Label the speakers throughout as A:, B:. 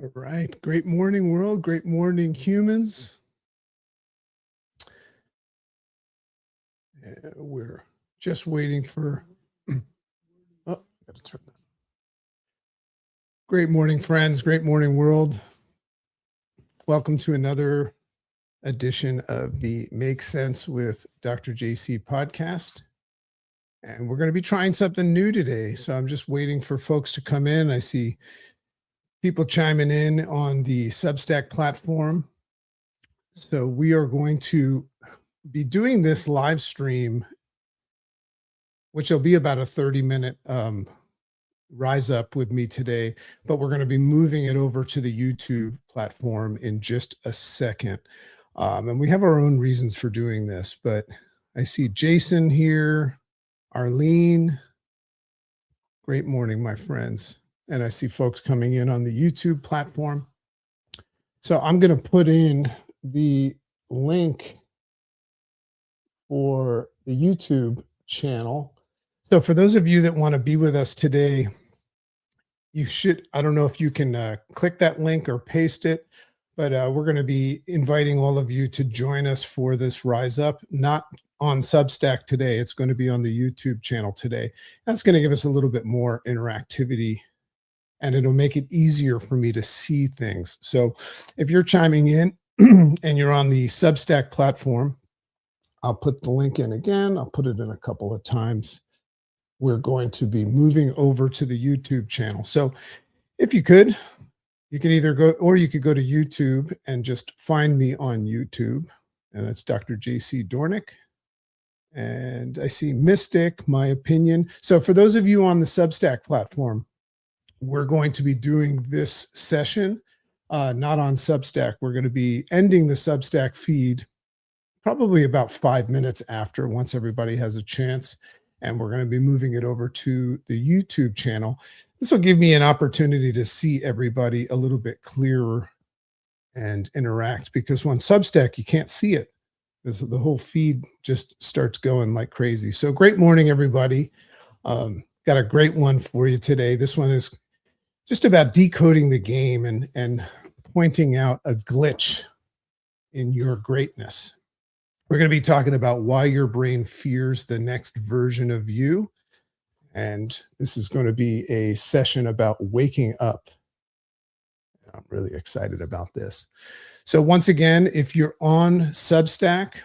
A: All right. Great morning, world. Great morning, humans. We're just waiting for. Oh, got to turn that. Great morning, friends. Great morning, world. Welcome to another edition of the Make Sense with Dr. JC podcast. And we're going to be trying something new today. So I'm just waiting for folks to come in. I see people chiming in on the Substack platform. So we are going to be doing this live stream, which will be about a 30-minute rise up with me today, but we're going to be moving it over to the YouTube platform in just a second. And we have our own reasons for doing this, but I see Jason here, Arlene. Great morning, my friends. And I see folks coming in on the YouTube platform. So I'm going to put in the link for the YouTube channel. So for those of you that want to be with us today, you should, I don't know if you can click that link or paste it, but we're going to be inviting all of you to join us for this Rise Up, not on Substack today. It's going to be on the YouTube channel today. That's going to give us a little bit more interactivity, and it'll make it easier for me to see things. So if you're chiming in and you're on the Substack platform, I'll put the link in again. I'll put it in a couple of times. We're going to be moving over to the YouTube channel. So if you could, you can either go, or you could go to YouTube and just find me on YouTube. And that's Dr. JC Dornick. And I see Mystic, My Opinion. So for those of you on the Substack platform, we're going to be doing this session, not on Substack. We're going to be ending the Substack feed probably about 5 minutes after, once everybody has a chance. And we're going to be moving it over to the YouTube channel. This will give me an opportunity to see everybody a little bit clearer and interact, because on Substack, you can't see it, because the whole feed just starts going like crazy. So great morning, everybody. Got a great one for you today. This one is just about decoding the game and pointing out a glitch in your greatness. We're going to be talking about why your brain fears the next version of you. And this is going to be a session about waking up. I'm really excited about this. So once again, if you're on Substack,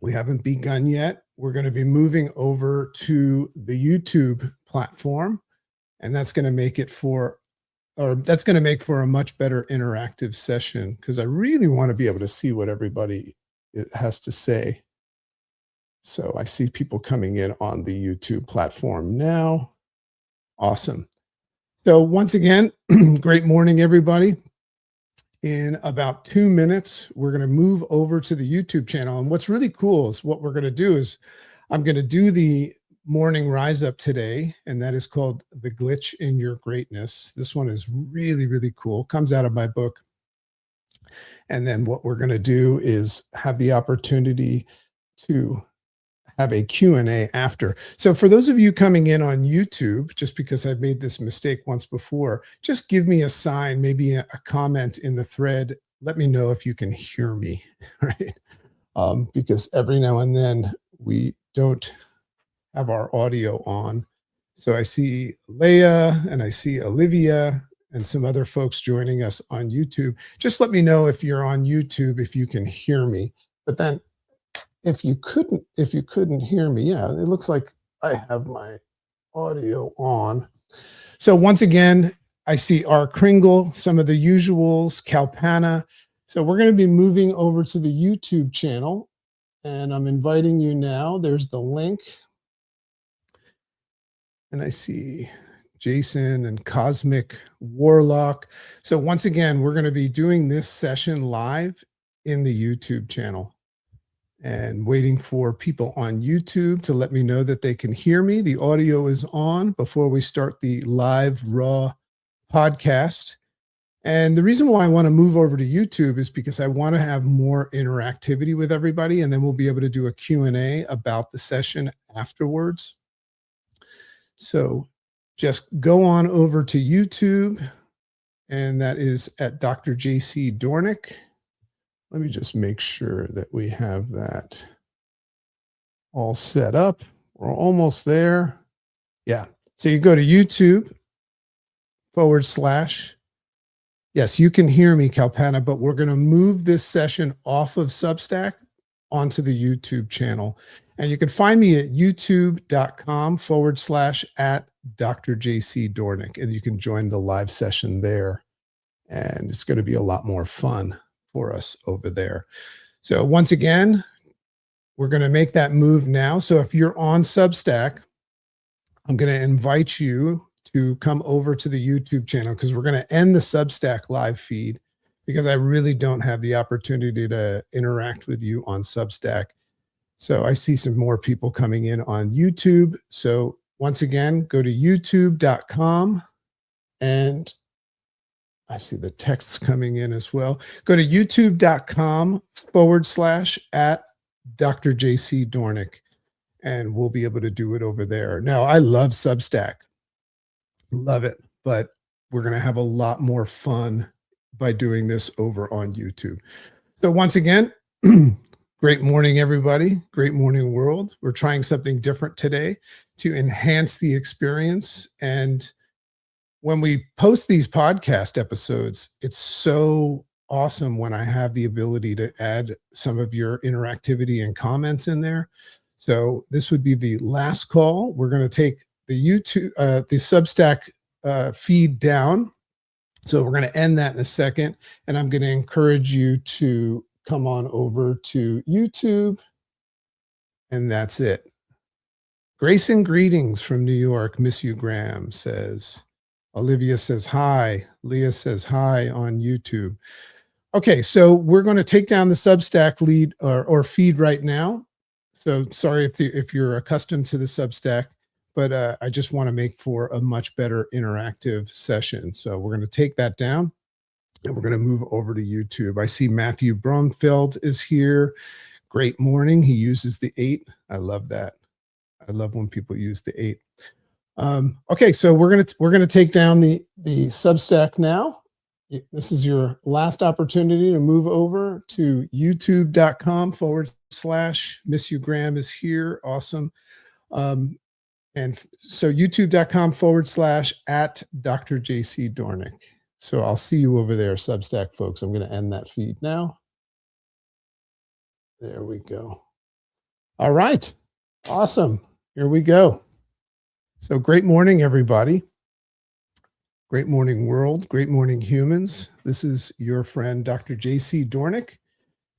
A: we haven't begun yet. We're going to be moving over to the YouTube platform, and that's going to make it for a much better interactive session, because I really want to be able to see what everybody has to say. So I see people coming in on the YouTube platform now. Awesome. So once again, great morning, everybody. In about 2 minutes, we're going to move over to the YouTube channel. And what's really cool is what we're going to do is I'm going to do the morning rise up today, and that is called The Glitch in Your Greatness. This one is really, really cool. Comes out of my book. And then what we're going to do is have the opportunity to have a Q&A after. So for those of you coming in on YouTube, just because I've made this mistake once before, just give me a sign, maybe a comment in the thread. Let me know if you can hear me, right? Because every now and then we don't have our audio on. So I see Leah and I see Olivia and some other folks joining us on YouTube. Just let me know if you're on YouTube, if you can hear me. But then if you couldn't hear me, yeah, it looks like I have my audio on. So once again, I see R. Kringle, some of the usuals, Kalpana. So we're going to be moving over to the YouTube channel, and I'm inviting you now. There's the link. And I see Jason and Cosmic Warlock. So once again, we're going to be doing this session live in the YouTube channel, and waiting for people on YouTube to let me know that they can hear me. The audio is on before we start the live raw podcast. And the reason why I want to move over to YouTube is because I want to have more interactivity with everybody, and then we'll be able to do a Q&A about the session afterwards. So just go on over to YouTube and that is at Dr. JC Dornick. Let me just make sure that we have that all set up. We're almost there. Yeah. So you go to YouTube /. Yes, you can hear me, Kalpana, but we're going to move this session off of Substack onto the YouTube channel. And you can find me at youtube.com / at Dr. JC Dornick. And you can join the live session there. And it's going to be a lot more fun for us over there. So once again, we're going to make that move now. So if you're on Substack, I'm going to invite you to come over to the YouTube channel because we're going to end the Substack live feed because I really don't have the opportunity to interact with you on Substack. So I see some more people coming in on YouTube. So once again, go to youtube.com, and I see the texts coming in as well. Go to youtube.com / at Dr. JC Dornick, and we'll be able to do it over there. Now, I love Substack. Love it. But we're going to have a lot more fun by doing this over on YouTube. So once again, great morning, everybody. Great morning, world. We're trying something different today to enhance the experience. And when we post these podcast episodes, it's so awesome when I have the ability to add some of your interactivity and comments in there. So this would be the last call. We're going to take the the Substack feed down. So we're going to end that in a second. And I'm going to encourage you to come on over to YouTube. And that's it. Grace and greetings from New York. Miss you, Graham says. Olivia says hi. Leah says hi on YouTube. Okay, so we're going to take down the Substack lead or feed right now. So sorry if you're accustomed to the Substack, but I just want to make for a much better interactive session. So we're going to take that down and we're going to move over to YouTube. I see Matthew Bromfeld is here. Great morning. He uses the 8. I love that. I love when people use the 8. Okay, so we're gonna take down the Substack now. This is your last opportunity to move over to youtube.com / Miss you, Graham is here. Awesome. And so youtube.com / at Dr. JC Dornick. So I'll see you over there, Substack folks. I'm going to end that feed now. There we go. All right. Awesome. Here we go. So great morning, everybody. Great morning, world. Great morning, humans. This is your friend, Dr. JC Dornick,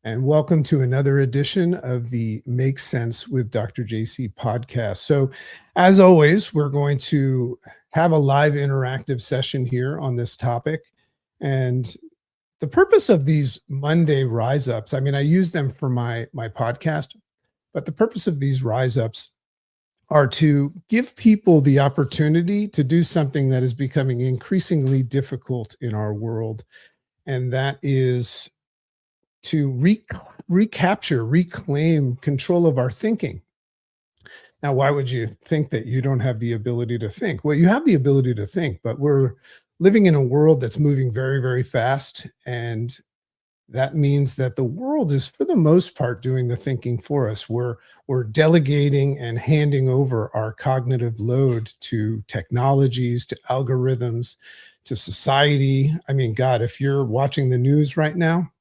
A: and welcome to another edition of the Make Sense with Dr. JC podcast. So as always, we're going to have a live interactive session here on this topic. And the purpose of these Monday rise ups, I mean, I use them for my podcast, but the purpose of these rise ups are to give people the opportunity to do something that is becoming increasingly difficult in our world. And that is to reclaim control of our thinking. Now, why would you think that you don't have the ability to think? Well, you have the ability to think, but we're living in a world that's moving very, very fast. And that means that the world is, for the most part, doing the thinking for us. We're delegating and handing over our cognitive load to technologies, to algorithms, to society. I mean, God, if you're watching the news right now,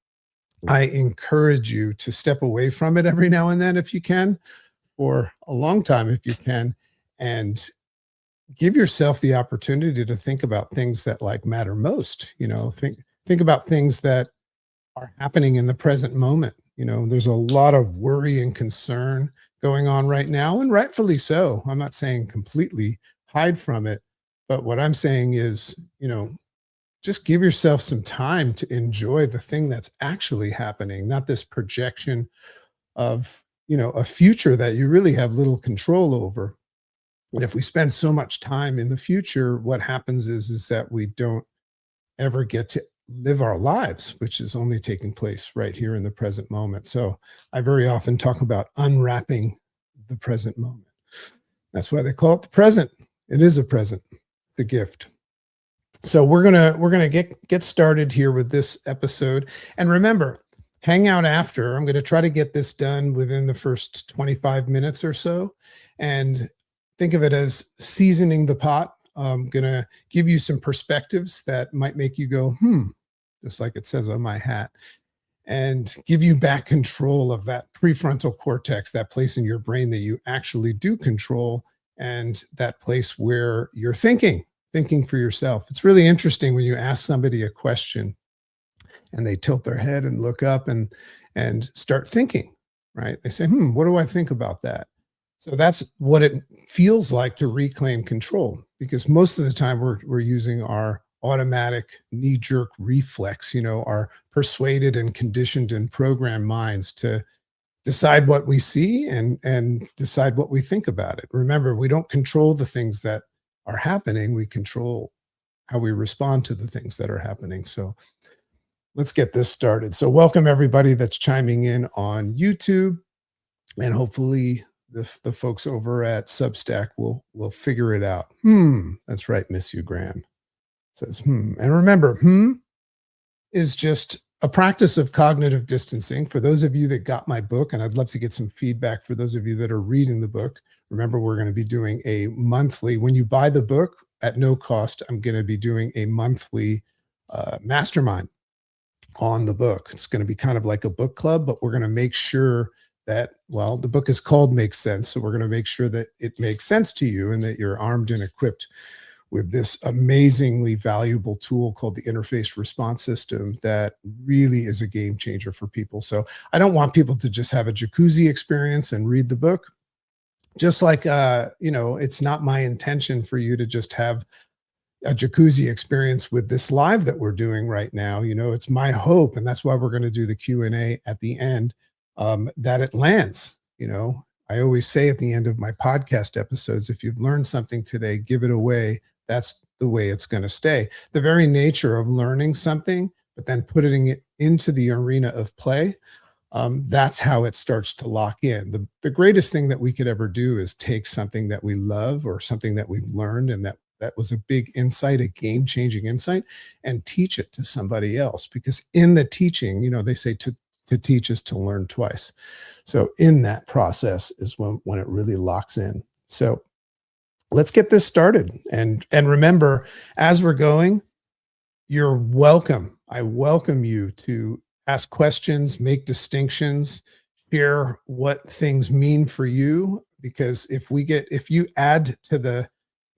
A: I encourage you to step away from it every now and then if you can, for a long time if you can, and give yourself the opportunity to think about things that like matter most. You know, think about things that are happening in the present moment. You know, there's a lot of worry and concern going on right now, and rightfully so. I'm not saying completely hide from it, but what I'm saying is, you know, just give yourself some time to enjoy the thing that's actually happening, not this projection of, you know, a future that you really have little control over. And if we spend so much time in the future, what happens is that we don't ever get to live our lives, which is only taking place right here in the present moment. So I very often talk about unwrapping the present moment. That's why they call it the present. It is a present, the gift. So we're gonna get started here with this episode. And remember, hang out after. I'm gonna try to get this done within the first 25 minutes or so. And think of it as seasoning the pot. I'm gonna give you some perspectives that might make you go, just like it says on my hat, and give you back control of that prefrontal cortex, that place in your brain that you actually do control, and that place where you're thinking for yourself. It's really interesting when you ask somebody a question and they tilt their head and look up and start thinking, right? They say, what do I think about that? So that's what it feels like to reclaim control, because most of the time we're using our automatic knee-jerk reflex, our persuaded and conditioned and programmed minds to decide what we see and decide what we think about it. Remember, we don't control the things that are happening, we control how we respond to the things that are happening. So let's get this started. So welcome everybody that's chiming in on YouTube, and hopefully the folks over at Substack will figure it out. That's right, Miss you Graham says And remember, is just a practice of cognitive distancing. For those of you that got my book, and I'd love to get some feedback for those of you that are reading the book, remember we're going to be doing a monthly, when you buy the book at no cost, I'm going to be doing a monthly mastermind on the book. It's going to be kind of like a book club, but we're going to make sure that, well, the book is called Make Sense. So we're going to make sure that it makes sense to you and that you're armed and equipped with this amazingly valuable tool called the interface response system that really is a game changer for people. So I don't want people to just have a jacuzzi experience and read the book. Just like, it's not my intention for you to just have a jacuzzi experience with this live that we're doing right now. It's my hope, and that's why we're going to do the Q&A at the end, that it lands. I always say at the end of my podcast episodes, if you've learned something today, give it away. That's the way it's going to stay. The very nature of learning something, but then putting it into the arena of play, that's how it starts to lock in. The greatest thing that we could ever do is take something that we love or something that we've learned and that was a big insight, a game-changing insight, and teach it to somebody else. Because in the teaching, they say to teach is to learn twice. So in that process is when it really locks in. So let's get this started. And remember, as we're going, you're welcome. I welcome you to ask questions, make distinctions, share what things mean for you. Because if you add to the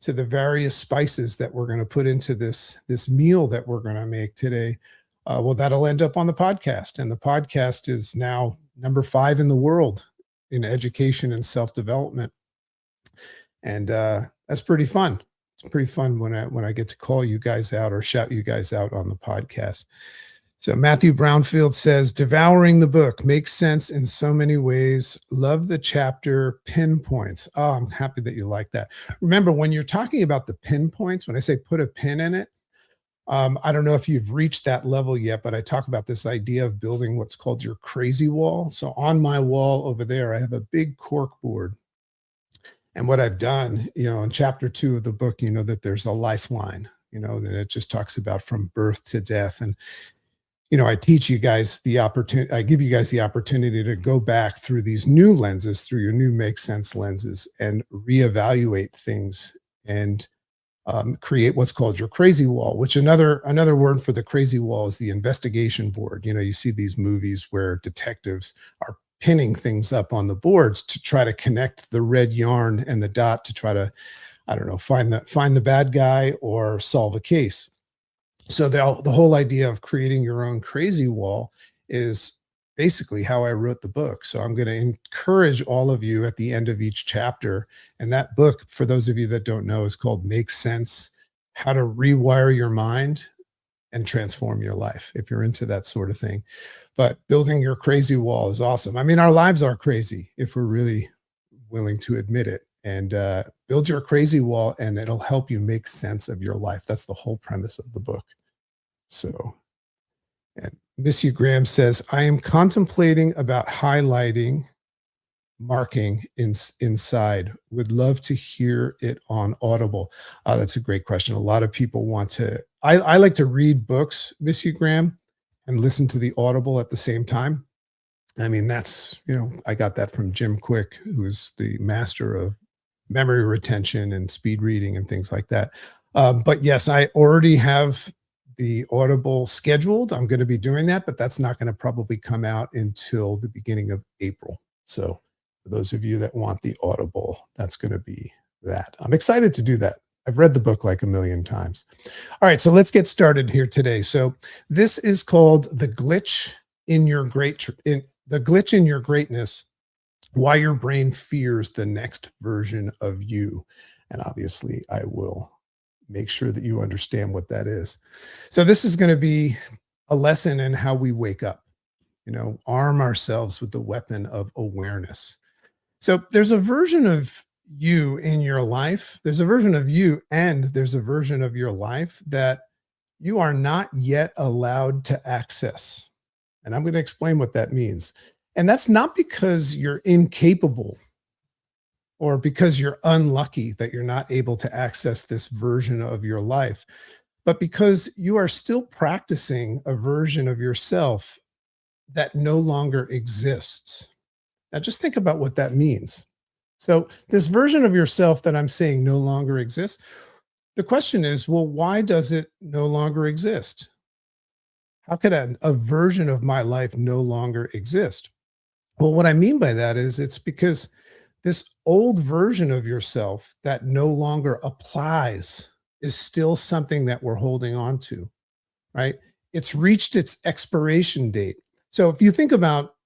A: various spices that we're going to put into this meal that we're going to make today, well, that'll end up on the podcast. And the podcast is now number 5 in the world in education and self-development. And that's pretty fun. It's pretty fun when I get to call you guys out or shout you guys out on the podcast. So Matthew Brownfield says, devouring the book makes sense in so many ways. Love the chapter pinpoints. Oh, I'm happy that you like that. Remember, when you're talking about the pinpoints, when I say put a pin in it, I don't know if you've reached that level yet, but I talk about this idea of building what's called your crazy wall. So on my wall over there, I have a big cork board. And what I've done, in chapter 2 of the book, that there's a lifeline, that it just talks about from birth to death. And I teach you guys I give you guys the opportunity to go back through these new lenses, through your new Make Sense lenses, and reevaluate things and create what's called your crazy wall, which another word for the crazy wall is the investigation board. You see these movies where detectives are pinning things up on the boards to try to connect the red yarn and the dot to try to, I don't know, find the bad guy or solve a case. So the whole idea of creating your own crazy wall is basically how I wrote the book. So I'm going to encourage all of you at the end of each chapter. And that book, for those of you that don't know, is called Make Sense: How to Rewire Your Mind and Transform Your Life, if you're into that sort of thing. But building your crazy wall is awesome. I mean, our lives are crazy if we're really willing to admit it. And build your crazy wall, and it'll help you make sense of your life. That's the whole premise of the book. So, and Miss U Graham says, I am contemplating about highlighting marking inside. Would love to hear it on Audible. That's a great question. A lot of people want to I like to read books, Miss Hugh Graham, and listen to the Audible at the same time. I mean, that's, I got that from Jim Quick, who's the master of memory retention and speed reading and things like that. But yes, I already have the Audible scheduled. I'm going to be doing that, but that's not going to probably come out until the beginning of April. So for those of you that want the Audible, that's going to be that. I'm excited to do that. I've read the book like a million times. All right, so let's get started here today. So this is called the glitch in your the glitch in your greatness, why your brain fears the next version of you. And obviously, I will make sure that you understand what that is. So this is going to be a lesson in how we wake up, arm ourselves with the weapon of awareness. So there's a version of you in your life. There's a version of you, and there's a version of your life that you are not yet allowed to access. And I'm going to explain what that means. And that's not because you're incapable or because you're unlucky that you're not able to access this version of your life, but because you are still practicing a version of yourself that no longer exists. Now, just think about what that means. So, this version of yourself that I'm saying no longer exists, the question is, well, why does it no longer exist? How could a version of my life no longer exist? Well, what I mean by that is it's because this old version of yourself that no longer applies is still something that we're holding on to, right? It's reached its expiration date. So if you think about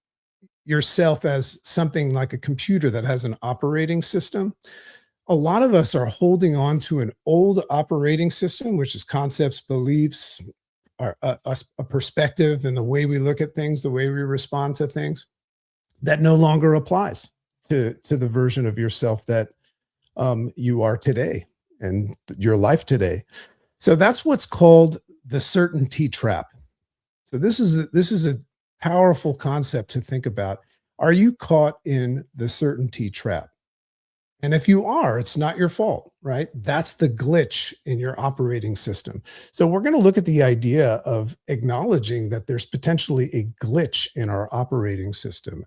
A: yourself as something like a computer that has an operating system, a lot of us are holding on to an old operating system, which is concepts, beliefs, a perspective, and the way we look at things, the way we respond to things that no longer applies to the version of yourself that you are today and your life today. So that's what's called the certainty trap. So this is a powerful concept to think about. Are you caught in the certainty trap? And if you are, it's not your fault, right? That's the glitch in your operating system. So we're going to look at the idea of acknowledging that there's potentially a glitch in our operating system.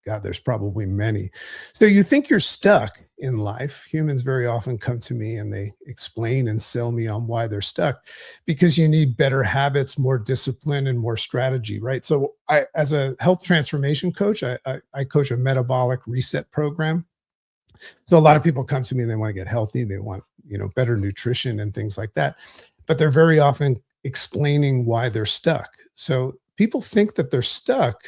A: God, there's probably many. So you think you're stuck in life. Humans very often come to me and they explain and sell me on why they're stuck because you need better habits, more discipline, and more strategy, right? So I, as a health transformation coach, I coach a metabolic reset program. So a lot of people come to me and they want to get healthy. They want, better nutrition and things like that. But they're very often explaining why they're stuck. So people think that they're stuck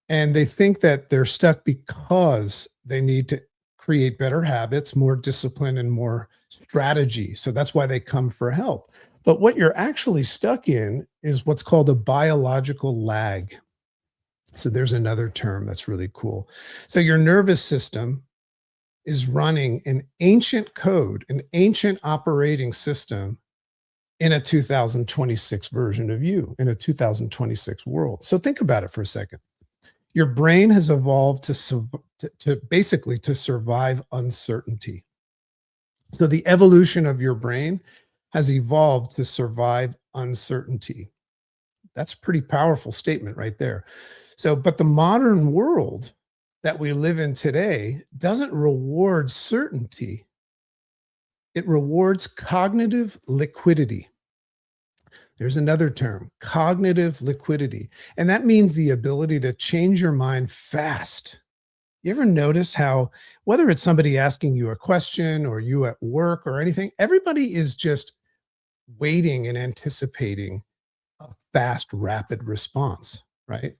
A: and they think that they're stuck because they need to create better habits, more discipline, and more strategy. So that's why they come for help. But what you're actually stuck in is what's called a biological lag. So there's another term that's really cool. So your nervous system is running an ancient code, an ancient operating system in a 2026 version of you, in a 2026 world. So think about it for a second. Your brain has evolved to basically to survive uncertainty. So the evolution of your brain has evolved to survive uncertainty. That's a pretty powerful statement right there. So, but the modern world that we live in today doesn't reward certainty. It rewards cognitive liquidity. There's another term, cognitive liquidity. And that means the ability to change your mind fast. You ever notice how, whether it's somebody asking you a question or you at work or anything, everybody is just waiting and anticipating a fast, rapid response, right?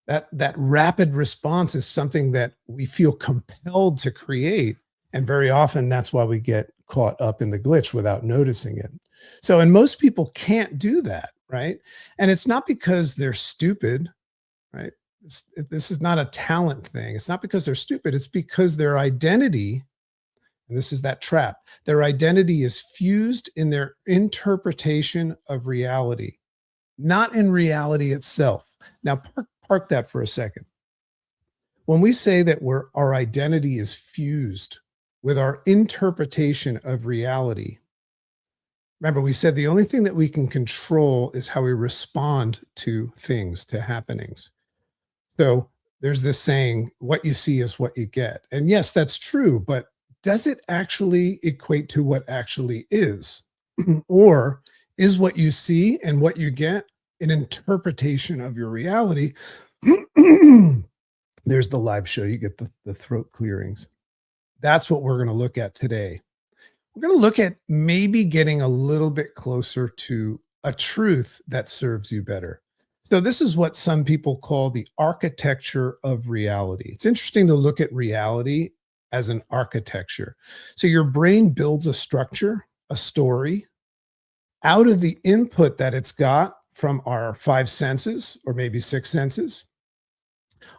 A: That rapid response is something that we feel compelled to create. And very often that's why we get caught up in the glitch without noticing it. So, and most people can't do that, right? And it's not because they're stupid, right? This is not a talent thing. It's not because they're stupid. It's because their identity, and this is that trap, their identity is fused in their interpretation of reality, not in reality itself. Now, park that for a second. When we say that our identity is fused with our interpretation of reality, Remember, we said the only thing that we can control is how we respond to things, to happenings. So there's this saying, what you see is what you get. And yes, that's true, but does it actually equate to what actually is? Or is what you see and what you get an interpretation of your reality? There's the live show. You get the throat clearings. That's what we're going to look at today. We're going to look at maybe getting a little bit closer to a truth that serves you better. So, this is what some people call the architecture of reality. It's interesting to look at reality as an architecture. So, your brain builds a structure, a story, out of the input that it's got from our five senses or maybe six senses,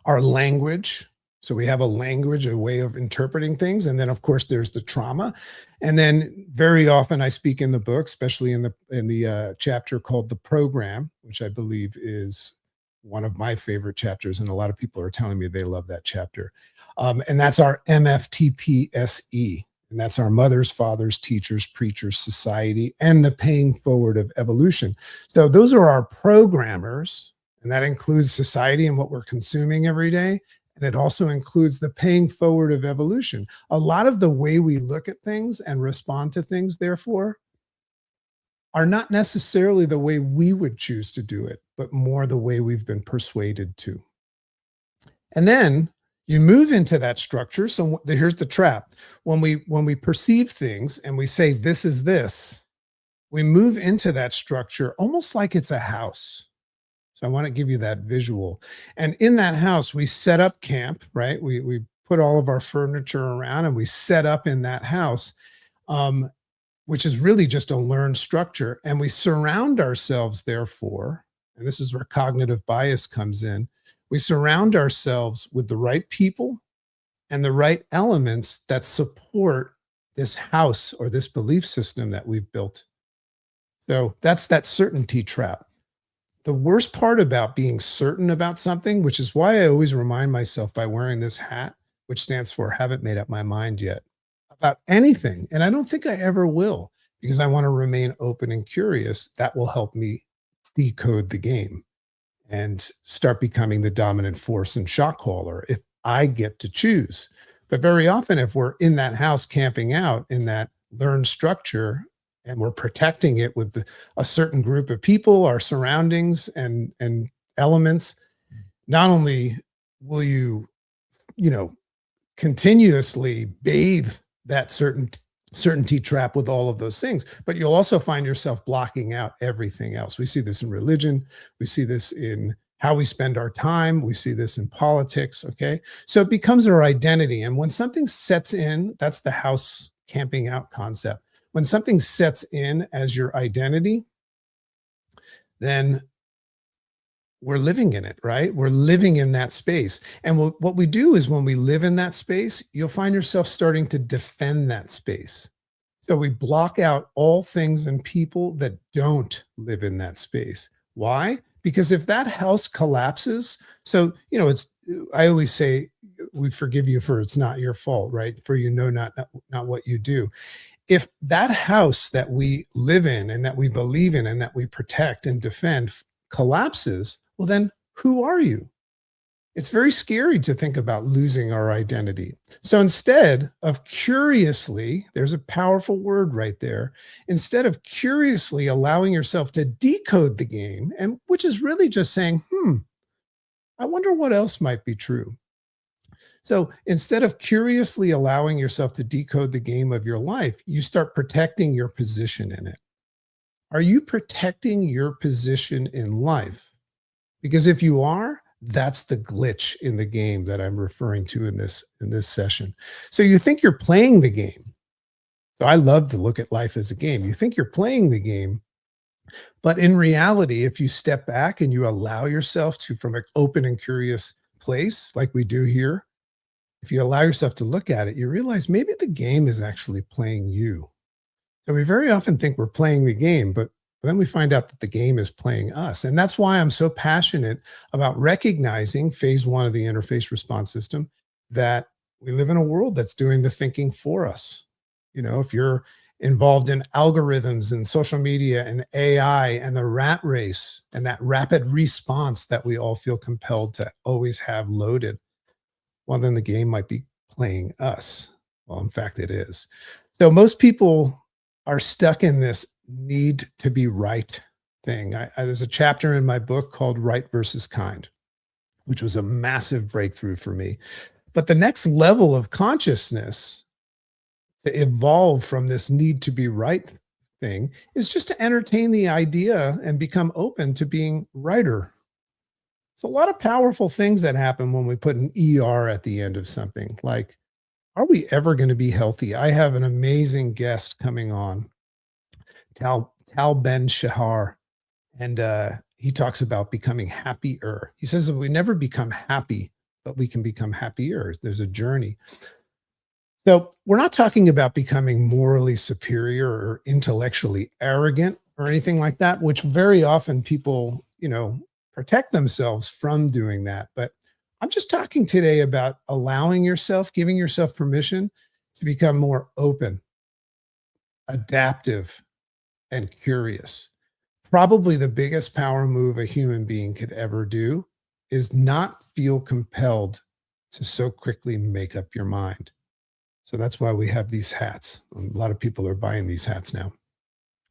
A: our language. So we have a language, a way of interpreting things. And then of course there's the trauma. And then very often I speak in the book, especially in the chapter called The Program, which I believe is one of my favorite chapters. And a lot of people are telling me they love that chapter. And that's our MFTPSE. And that's our mothers, fathers, teachers, preachers, society, and the paying forward of evolution. So those are our programmers, and that includes society and what we're consuming every day. And it also includes the paying forward of evolution. A lot of the way we look at things and respond to things, therefore, are not necessarily the way we would choose to do it, but more the way we've been persuaded to. And then you move into that structure. So here's the trap. When we perceive things and we say this is this, we move into that structure almost like it's a house. So I want to give you that visual. And in that house, we set up camp, right? We put all of our furniture around and we set up in that house, which is really just a learned structure. And we surround ourselves, therefore, and this is where cognitive bias comes in. We surround ourselves with the right people and the right elements that support this house or this belief system that we've built. So that's that certainty trap. The worst part about being certain about something, which is why I always remind myself by wearing this hat, which stands for haven't made up my mind yet about anything. And I don't think I ever will, because I want to remain open and curious. That will help me decode the game and start becoming the dominant force and shot caller if I get to choose. But very often, if we're in that house camping out in that learned structure and we're protecting it with a certain group of people, our surroundings and elements, not only will you continuously bathe that certainty trap with all of those things, but you'll also find yourself blocking out everything else. We see this in religion. We see this in how we spend our time. We see this in politics. Okay. So it becomes our identity. And when something sets in, that's the house camping out concept. When something sets in as your identity, then we're living in it, right? We're living in that space. And what we do is when we live in that space, you'll find yourself starting to defend that space. So we block out all things and people that don't live in that space. Why? Because if that house collapses, so, I always say, we forgive you for it's not your fault, right? For not what you do. If that house that we live in and that we believe in and that we protect and defend collapses, well, then who are you? It's very scary to think about losing our identity. So instead of curiously, there's a powerful word right there, instead of curiously allowing yourself to decode the game, and which is really just saying, I wonder what else might be true. So instead of curiously allowing yourself to decode the game of your life, you start protecting your position in it. Are you protecting your position in life? Because if you are, that's the glitch in the game that I'm referring to in this session. So you think you're playing the game. So I love to look at life as a game. You think you're playing the game, but in reality, if you step back and you allow yourself to, from an open and curious place, like we do here, if you allow yourself to look at it, you realize maybe the game is actually playing you. So we very often think we're playing the game, but then we find out that the game is playing us. And that's why I'm so passionate about recognizing phase one of the interface response system, that we live in a world that's doing the thinking for us. If you're involved in algorithms and social media and AI and the rat race and that rapid response that we all feel compelled to always have loaded, well, then the game might be playing us. Well, in fact, it is. So most people are stuck in this need to be right thing. There's a chapter in my book called Right versus Kind, which was a massive breakthrough for me. But the next level of consciousness to evolve from this need to be right thing is just to entertain the idea and become open to being righter. It's a lot of powerful things that happen when we put an ER at the end of something. Like, are we ever going to be healthy? I have an amazing guest coming on, Tal Ben Shahar, and he talks about becoming happier. He says that we never become happy, but we can become happier. There's a journey. So we're not talking about becoming morally superior or intellectually arrogant or anything like that, which very often people, protect themselves from doing that. But I'm just talking today about allowing yourself, giving yourself permission to become more open, adaptive, and curious. Probably the biggest power move a human being could ever do is not feel compelled to so quickly make up your mind. So that's why we have these hats. A lot of people are buying these hats now.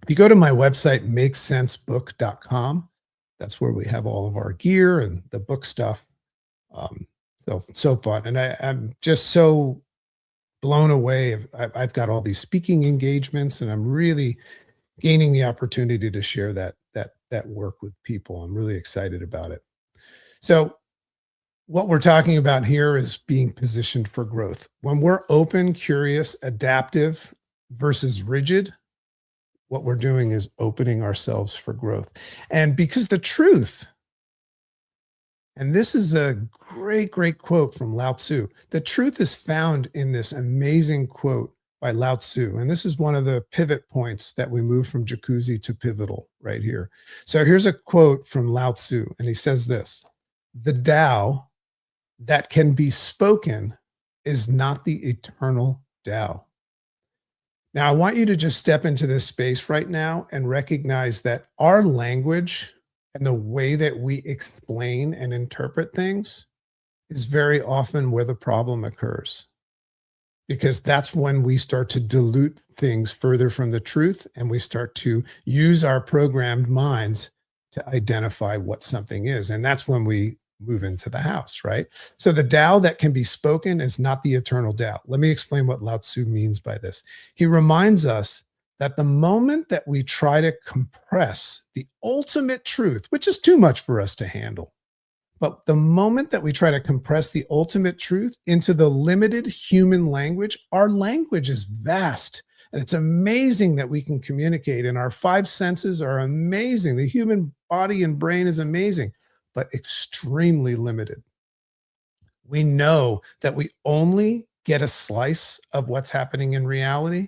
A: If you go to my website, makesensebook.com, that's where we have all of our gear and the book stuff. So fun. And I'm just so blown away. I've got all these speaking engagements, and I'm really gaining the opportunity to share that work with people. I'm really excited about it. So what we're talking about here is being positioned for growth. When we're open, curious, adaptive versus rigid, what we're doing is opening ourselves for growth. And because the truth, and this is a great, great quote from Lao Tzu, the truth is found in this amazing quote by Lao Tzu. And this is one of the pivot points that we move from jacuzzi to pivotal right here. So here's a quote from Lao Tzu, and he says this: "The Tao that can be spoken is not the eternal Tao." Now, I want you to just step into this space right now and recognize that our language and the way that we explain and interpret things is very often where the problem occurs, because that's when we start to dilute things further from the truth, and we start to use our programmed minds to identify what something is. And that's when we move into the house, right? So the Tao that can be spoken is not the eternal Tao. Let me explain what Lao Tzu means by this. He reminds us that the moment that we try to compress the ultimate truth, which is too much for us to handle, but the moment that we try to compress the ultimate truth into the limited human language, our language is vast. And it's amazing that we can communicate, and our five senses are amazing. The human body and brain is amazing, but extremely limited. We know that we only get a slice of what's happening in reality,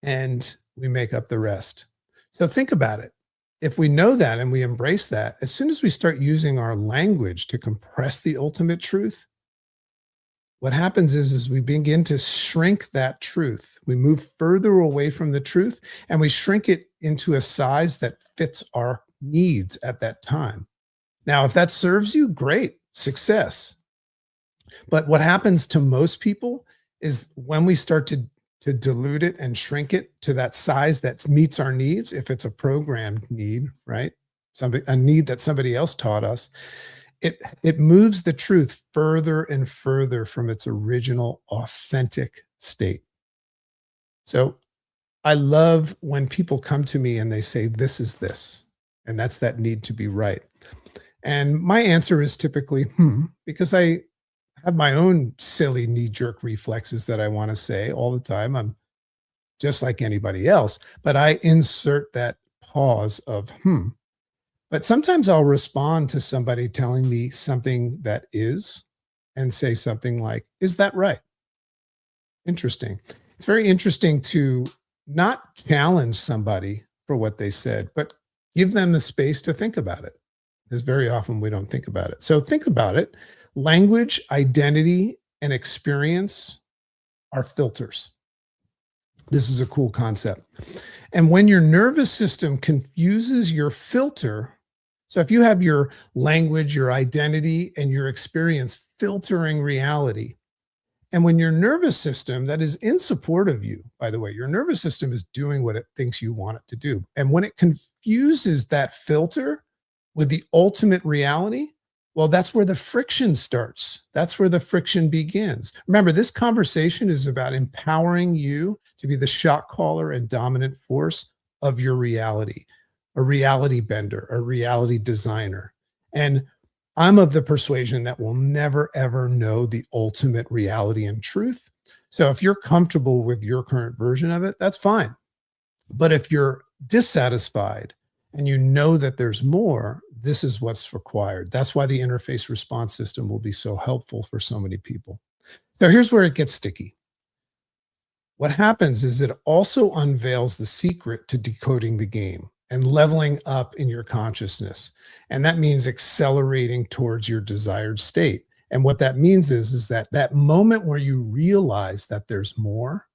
A: and we make up the rest. So think about it. If we know that and we embrace that, as soon as we start using our language to compress the ultimate truth, what happens is we begin to shrink that truth. We move further away from the truth, and we shrink it into a size that fits our needs at that time. Now, if that serves you, great, success. But what happens to most people is when we start to dilute it and shrink it to that size that meets our needs, if it's a programmed need, right? A need that somebody else taught us, it moves the truth further and further from its original authentic state. So I love when people come to me and they say, "This is this," and that's that need to be right. And my answer is typically, because I have my own silly knee-jerk reflexes that I want to say all the time. I'm just like anybody else, but I insert that pause of, But sometimes I'll respond to somebody telling me something that is, and say something like, "Is that right?" Interesting. It's very interesting to not challenge somebody for what they said, but give them the space to think about it. Because very often we don't think about it. So think about it. Language, identity, and experience are filters. This is a cool concept. And when your nervous system confuses your filter, so if you have your language, your identity, and your experience filtering reality, and when your nervous system that is in support of you, by the way, your nervous system is doing what it thinks you want it to do. And when it confuses that filter with the ultimate reality, well, that's where the friction starts. That's where the friction begins. Remember, this conversation is about empowering you to be the shot caller and dominant force of your reality, a reality bender, a reality designer. And I'm of the persuasion that we'll never, ever know the ultimate reality and truth. So if you're comfortable with your current version of it, that's fine. But if you're dissatisfied and you know that there's more, this is what's required. That's why the interface response system will be so helpful for so many people. So here's where it gets sticky. What happens is it also unveils the secret to decoding the game and leveling up in your consciousness. And that means accelerating towards your desired state. And what that means is that that moment where you realize that there's more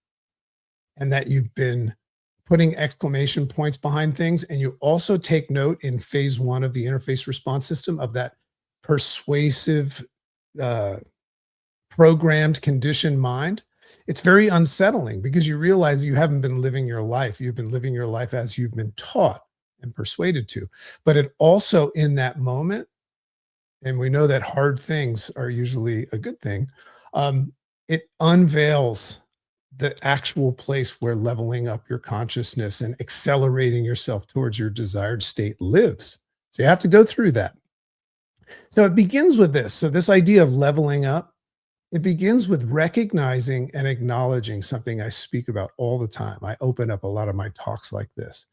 A: and that you've been putting exclamation points behind things, and you also take note in phase one of the interface response system of that persuasive, uh, programmed, conditioned mind. It's very unsettling because you realize you haven't been living your life. You've been living your life as you've been taught and persuaded to. But it also, in that moment, and we know that hard things are usually a good thing, it unveils the actual place where leveling up your consciousness and accelerating yourself towards your desired state lives. So you have to go through that. So it begins with this. So this idea of leveling up, it begins with recognizing and acknowledging something I speak about all the time. I open up a lot of my talks like this,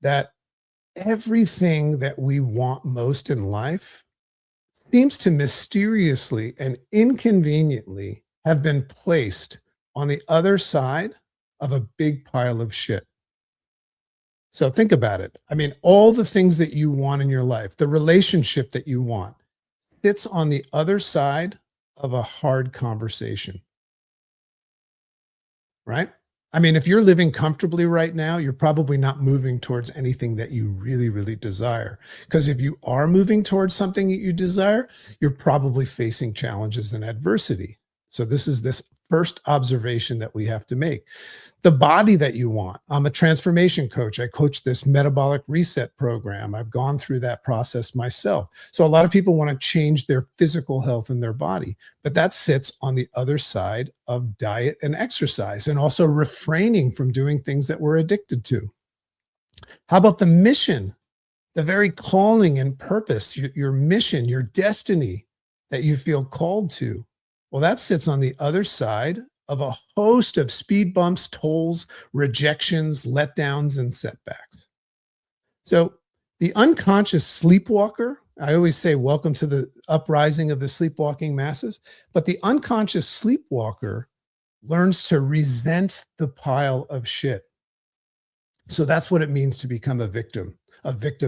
A: that everything that we want most in life seems to mysteriously and inconveniently have been placed on the other side of a big pile of shit. So think about it. I mean, all the things that you want in your life, the relationship that you want, sits on the other side of a hard conversation, right? I mean, if you're living comfortably right now, you're probably not moving towards anything that you really, really desire. Because if you are moving towards something that you desire, you're probably facing challenges and adversity. So this is this first observation that we have to make. The body that you want. I'm a transformation coach. I coach this metabolic reset program. I've gone through that process myself. So a lot of people want to change their physical health in their body, but that sits on the other side of diet and exercise, and also refraining from doing things that we're addicted to. How about the mission, the very calling and purpose, your mission, your destiny that you feel called to? Well, that sits on the other side of a host of speed bumps, tolls, rejections, letdowns, and setbacks. So the unconscious sleepwalker, I always say, welcome to the uprising of the sleepwalking masses, but the unconscious sleepwalker learns to resent the pile of shit. So that's what it means to become a victim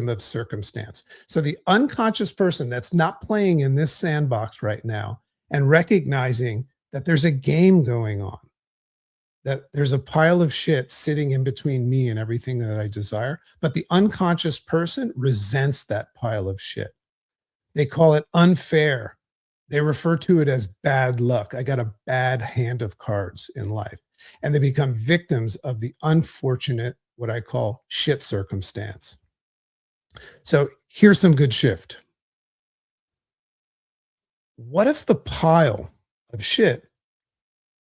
A: of circumstance. So the unconscious person that's not playing in this sandbox right now and recognizing that there's a game going on, that there's a pile of shit sitting in between me and everything that I desire. But the unconscious person resents that pile of shit. They call it unfair. They refer to it as bad luck. I got a bad hand of cards in life. And they become victims of the unfortunate, what I call shit circumstance. So here's some good shift. What if the pile of shit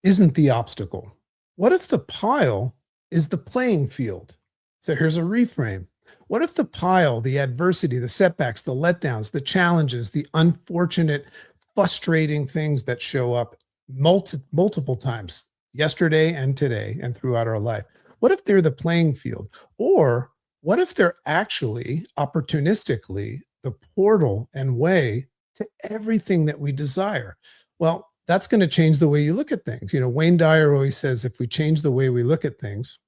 A: isn't the obstacle? What if the pile is the playing field? So here's a reframe. What if the pile, the adversity, the setbacks, the letdowns, the challenges, the unfortunate, frustrating things that show up multiple times, yesterday and today and throughout our life, what if they're the playing field? Or what if they're actually opportunistically the portal and way to everything that we desire? Well, that's going to change the way you look at things. You know, Wayne Dyer always says, if we change the way we look at things,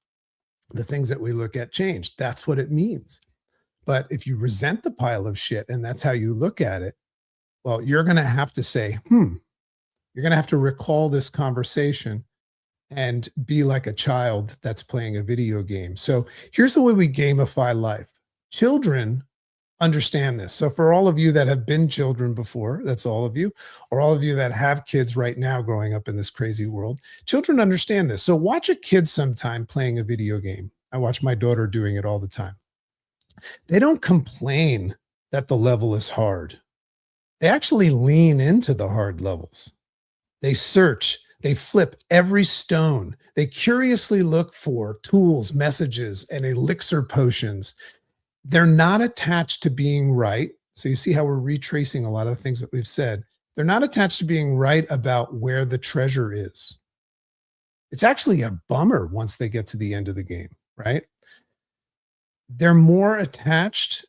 A: the things that we look at change. That's what it means. But if you resent the pile of shit and that's how you look at it, well, you're going to have to say, you're going to have to recall this conversation and be like a child that's playing a video game. So here's the way we gamify life. Children understand this. So for all of you that have been children before, that's all of you, or all of you that have kids right now growing up in this crazy world, children understand this. So watch a kid sometime playing a video game. I watch my daughter doing it all the time. They don't complain that the level is hard. They actually lean into the hard levels. They search, they flip every stone. They curiously look for tools, messages, and elixir potions. They're not attached to being right. So you see how we're retracing a lot of the things that we've said. They're not attached to being right about where the treasure is. It's actually a bummer once they get to the end of the game, right? They're more attached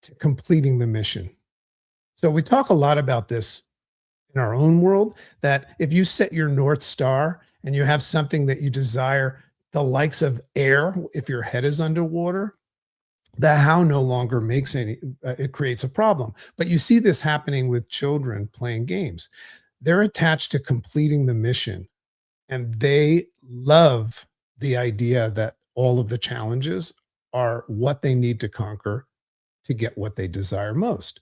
A: to completing the mission. So we talk a lot about this in our own world, that if you set your North Star and you have something that you desire, the likes of air, if your head is underwater, the how no longer makes any, it creates a problem. But you see this happening with children playing games. They're attached to completing the mission, and they love the idea that all of the challenges are what they need to conquer to get what they desire most.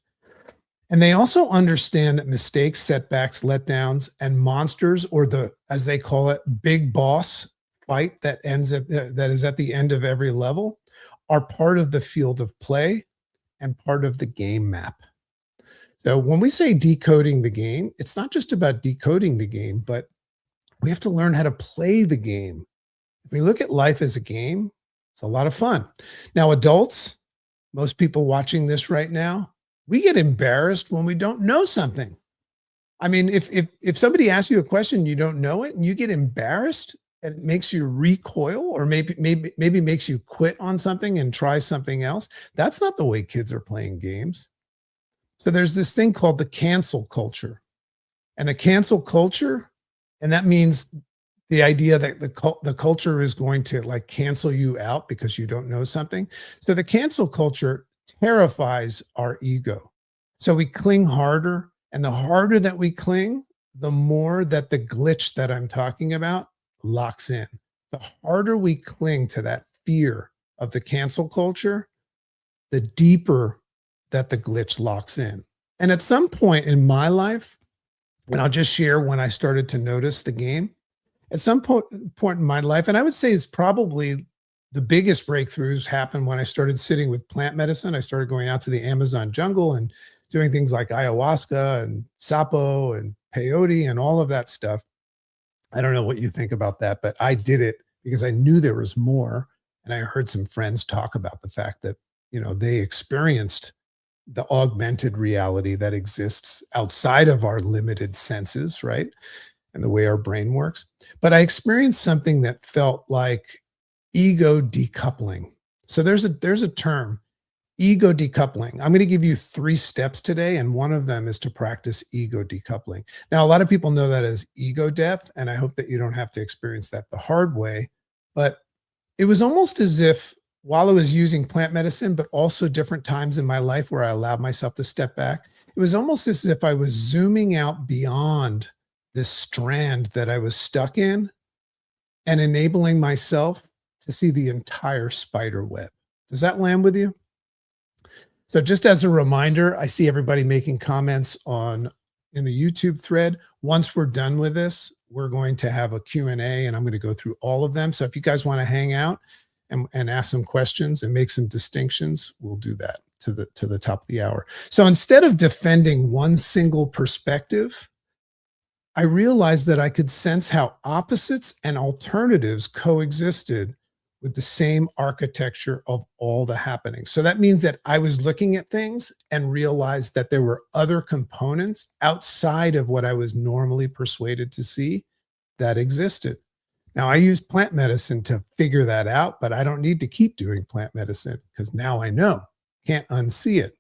A: And they also understand that mistakes, setbacks, letdowns, and monsters, or the, as they call it, big boss fight that that is at the end of every level, are part of the field of play and part of the game map. So when we say decoding the game, it's not just about decoding the game, but we have to learn how to play the game. If we look at life as a game, it's a lot of fun. Now, adults, most people watching this right now, we get embarrassed when we don't know something. I mean, if somebody asks you a question, you don't know it, and you get embarrassed, and it makes you recoil, or maybe makes you quit on something and try something else. That's not the way kids are playing games. So there's this thing called the cancel culture, and a cancel culture, and that means the idea that the culture is going to like cancel you out because you don't know something. So the cancel culture terrifies our ego. So we cling harder, and the harder that we cling, the more that the glitch that I'm talking about locks in. The harder we cling to that fear of the cancel culture, the deeper that the glitch locks in. And at some point in my life, and I'll just share when I started to notice the game, at some point in my life, and I would say it's probably the biggest breakthroughs happened when I started sitting with plant medicine. I started going out to the Amazon jungle and doing things like ayahuasca and sapo and peyote and all of that stuff. I don't know what you think about that, but I did it because I knew there was more. And I heard some friends talk about the fact that, they experienced the augmented reality that exists outside of our limited senses, right? And the way our brain works. But I experienced something that felt like ego decoupling. So there's a term, ego decoupling. I'm going to give you 3 steps today, and one of them is to practice ego decoupling. Now, a lot of people know that as ego death, and I hope that you don't have to experience that the hard way. But it was almost as if while I was using plant medicine, but also different times in my life where I allowed myself to step back, it was almost as if I was zooming out beyond this strand that I was stuck in and enabling myself to see the entire spider web. Does that land with you? So just as a reminder, I see everybody making comments in the YouTube thread. Once we're done with this, we're going to have a Q&A, and I'm going to go through all of them. So if you guys want to hang out and ask some questions and make some distinctions, we'll do that to the top of the hour. So instead of defending one single perspective, I realized that I could sense how opposites and alternatives coexisted with the same architecture of all the happenings. So that means that I was looking at things and realized that there were other components outside of what I was normally persuaded to see that existed. Now, I use plant medicine to figure that out, but I don't need to keep doing plant medicine because now I know, can't unsee it.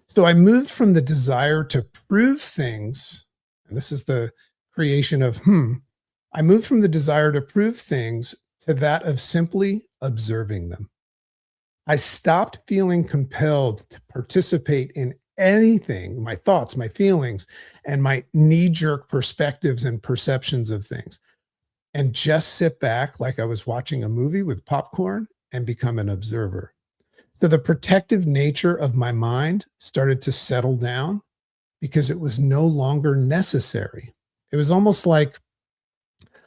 A: So I moved from the desire to prove things, and this is the creation of I moved from the desire to prove things to that of simply observing them. I stopped feeling compelled to participate in anything, my thoughts, my feelings, and my knee-jerk perspectives and perceptions of things. and just sit back like I was watching a movie with popcorn and become an observer. So the protective nature of my mind started to settle down because it was no longer necessary. It was almost like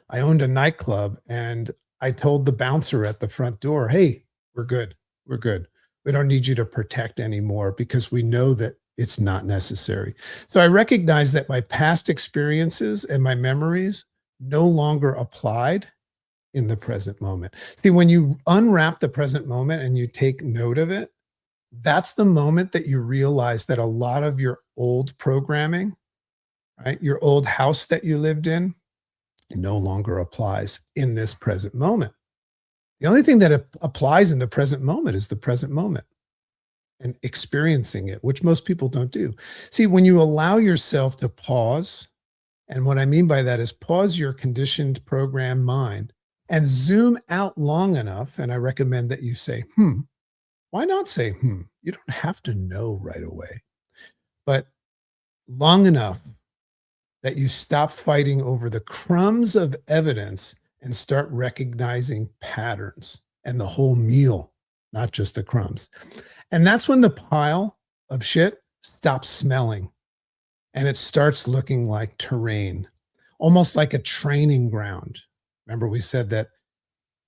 A: I owned a nightclub and I told the bouncer at the front door, "Hey, we're good. We're good. We don't need you to protect anymore because we know that it's not necessary." So I recognized that my past experiences and my memories no longer applied in the present moment. See, when you unwrap the present moment and you take note of it, that's the moment that you realize that a lot of your old programming, right, your old house that you lived in, no longer applies in this present moment. The only thing that applies in the present moment is the present moment and experiencing it, which most people don't do. See, when you allow yourself to pause, and what I mean by that is pause your conditioned program mind and zoom out long enough. And I recommend that you say, why not say, You don't have to know right away, but long enough that you stop fighting over the crumbs of evidence and start recognizing patterns and the whole meal, not just the crumbs. And that's when the pile of shit stops smelling and it starts looking like terrain, almost like a training ground. Remember, we said that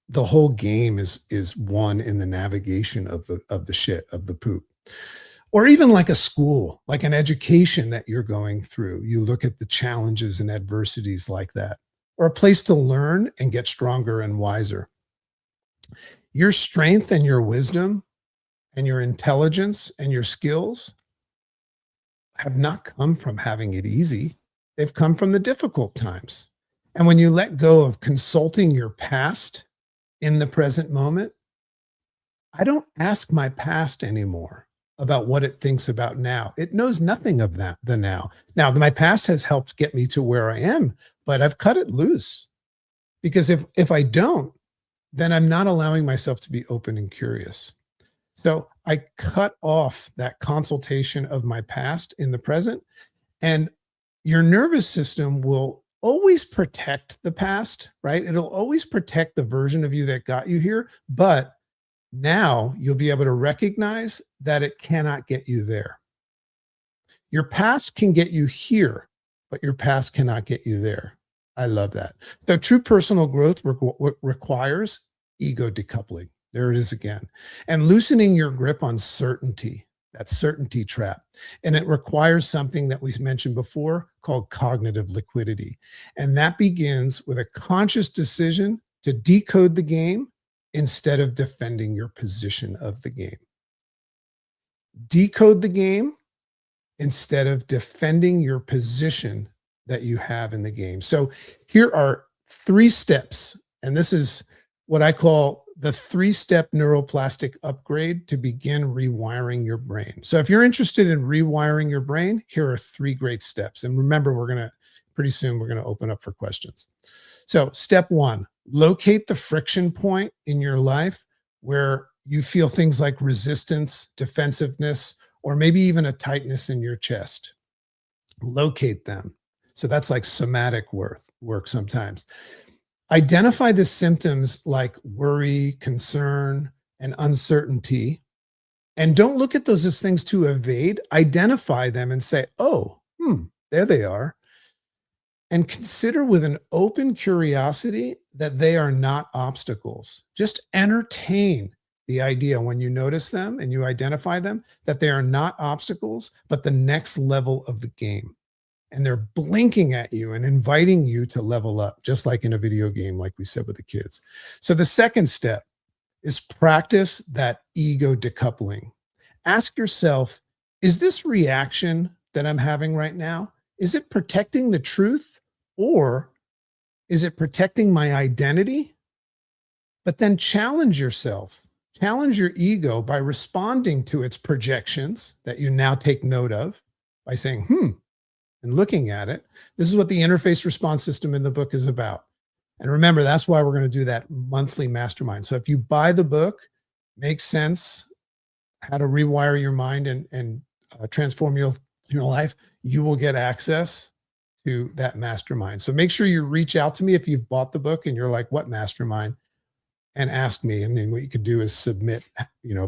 A: the whole game is won in the navigation of the shit, of the poop. Or even like a school, like an education that you're going through. You look at the challenges and adversities like that, or a place to learn and get stronger and wiser. Your strength and your wisdom and your intelligence and your skills have not come from having it easy. They've come from the difficult times. And when you let go of consulting your past in the present moment, I don't ask my past anymore about what it thinks about now. It knows nothing of that, the now. Now, my past has helped get me to where I am, but I've cut it loose because if I don't, then I'm not allowing myself to be open and curious. So I cut off that consultation of my past in the present, and your nervous system will always protect the past, right? It'll always protect the version of you that got you here, but now you'll be able to recognize that it cannot get you there. Your past can get you here, but your past cannot get you there. I love that. So true personal growth requires ego decoupling. There it is again. And loosening your grip on certainty, that certainty trap. And it requires something that we mentioned before called cognitive liquidity. And that begins with a conscious decision to decode the game instead of defending your position of the game. Decode the game instead of defending your position that you have in the game. So here are 3 steps, and this is what I call the 3-step neuroplastic upgrade to begin rewiring your brain. So if you're interested in rewiring your brain, here are 3 great steps. And remember, pretty soon we're going to open up for questions. So step 1, locate the friction point in your life where you feel things like resistance, defensiveness, or maybe even a tightness in your chest. Locate them. So that's like somatic work sometimes. Identify the symptoms like worry, concern, and uncertainty. And don't look at those as things to evade. Identify them and say, oh, there they are. And consider with an open curiosity that they are not obstacles. Just entertain the idea when you notice them and you identify them that they are not obstacles, but the next level of the game. And they're blinking at you and inviting you to level up, just like in a video game, like we said with the kids. So the second step is practice that ego decoupling. Ask yourself, is this reaction that I'm having right now, is it protecting the truth or is it protecting my identity? But then challenge yourself, challenge your ego by responding to its projections that you now take note of by saying, and looking at it. This is what the interface response system in the book is about. And remember, that's why we're going to do that monthly mastermind. So if you buy the book, Makes Sense, How to Rewire Your Mind and Transform your life, you will get access to that mastermind. So make sure you reach out to me if you've bought the book and you're like, what mastermind? And ask me. And then what you could do is submit,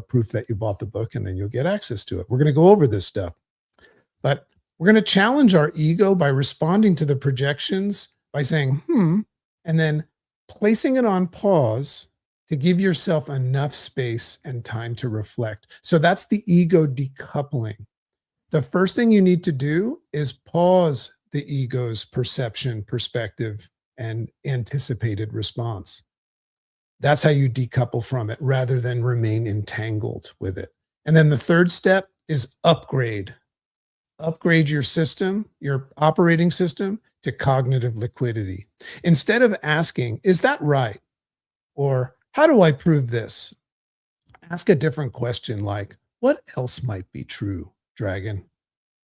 A: proof that you bought the book, and then you'll get access to it. We're going to go over this stuff, but we're going to challenge our ego by responding to the projections by saying, and then placing it on pause to give yourself enough space and time to reflect. So that's the ego decoupling. The first thing you need to do is pause the ego's perception, perspective, and anticipated response. That's how you decouple from it rather than remain entangled with it. And then the third step is upgrade. Upgrade your system, your operating system, to cognitive liquidity. Instead of asking, is that right? Or how do I prove this? Ask a different question like, what else might be true, Dragon?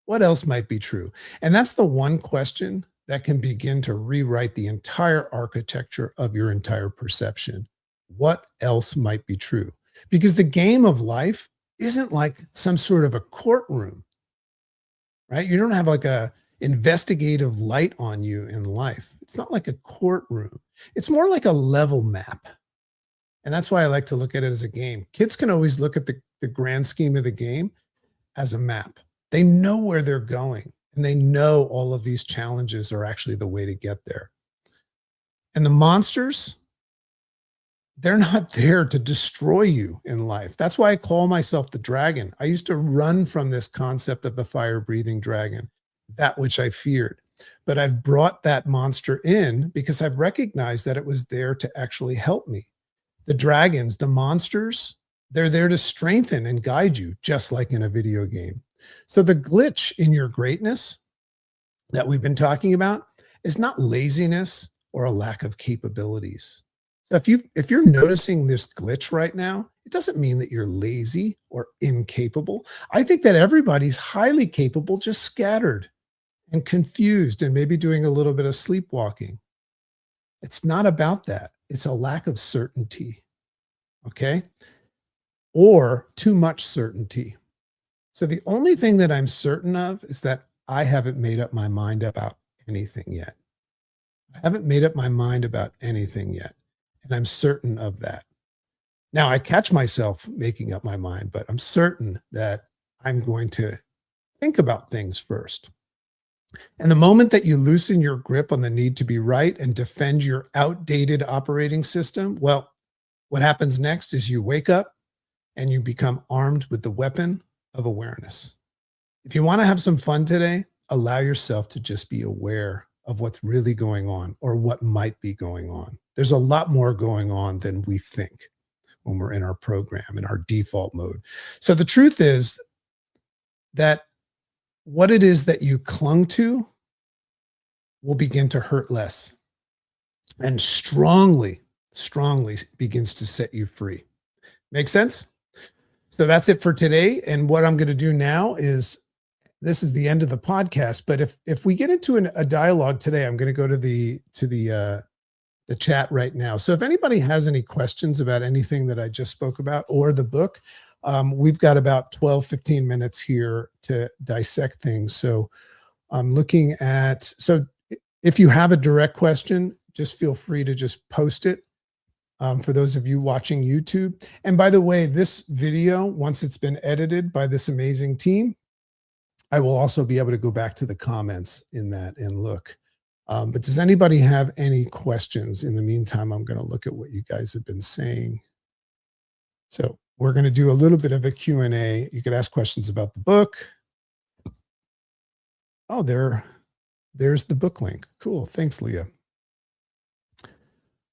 A: What else might be true? And that's the one question that can begin to rewrite the entire architecture of your entire perception. What else might be true? Because the game of life isn't like some sort of a courtroom, right? You don't have like a investigative light on you in life. It's not like a courtroom. It's more like a level map. And that's why I like to look at it as a game. Kids can always look at the grand scheme of the game as a map. They know where they're going, and they know all of these challenges are actually the way to get there. And the monsters, they're not there to destroy you in life. That's why I call myself the dragon. I used to run from this concept of the fire-breathing dragon, that which I feared. But I've brought that monster in because I've recognized that it was there to actually help me. The dragons, the monsters, they're there to strengthen and guide you, just like in a video game. So the glitch in your greatness that we've been talking about is not laziness or a lack of capabilities. So if you're noticing this glitch right now, it doesn't mean that you're lazy or incapable. I think that everybody's highly capable, just scattered and confused and maybe doing a little bit of sleepwalking. It's not about that. It's a lack of certainty, okay? Or too much certainty. So the only thing that I'm certain of is that I haven't made up my mind about anything yet. I haven't made up my mind about anything yet. And I'm certain of that. Now, I catch myself making up my mind, but I'm certain that I'm going to think about things first. And the moment that you loosen your grip on the need to be right and defend your outdated operating system, well, what happens next is you wake up and you become armed with the weapon of awareness. If you want to have some fun today, allow yourself to just be aware of what's really going on or what might be going on. There's a lot more going on than we think when we're in our program, in our default mode. So the truth is that what it is that you clung to will begin to hurt less and strongly begins to set you free. Make sense? So that's it for today. And what I'm going to do now is, this is the end of the podcast, but if we get into a dialogue today, I'm going to go to the chat right now. So if anybody has any questions about anything that I just spoke about or the book, we've got about 12, 15 minutes here to dissect things. So I'm looking at, so if you have a direct question, just feel free to just post it. For those of you watching YouTube. And by the way, this video, once it's been edited by this amazing team, I will also be able to go back to the comments in that and look. But does anybody have any questions? In the meantime, I'm going to look at what you guys have been saying. So we're going to do a little bit of a Q&A. You could ask questions about the book. Oh, there's the book link. Cool. Thanks, Leah.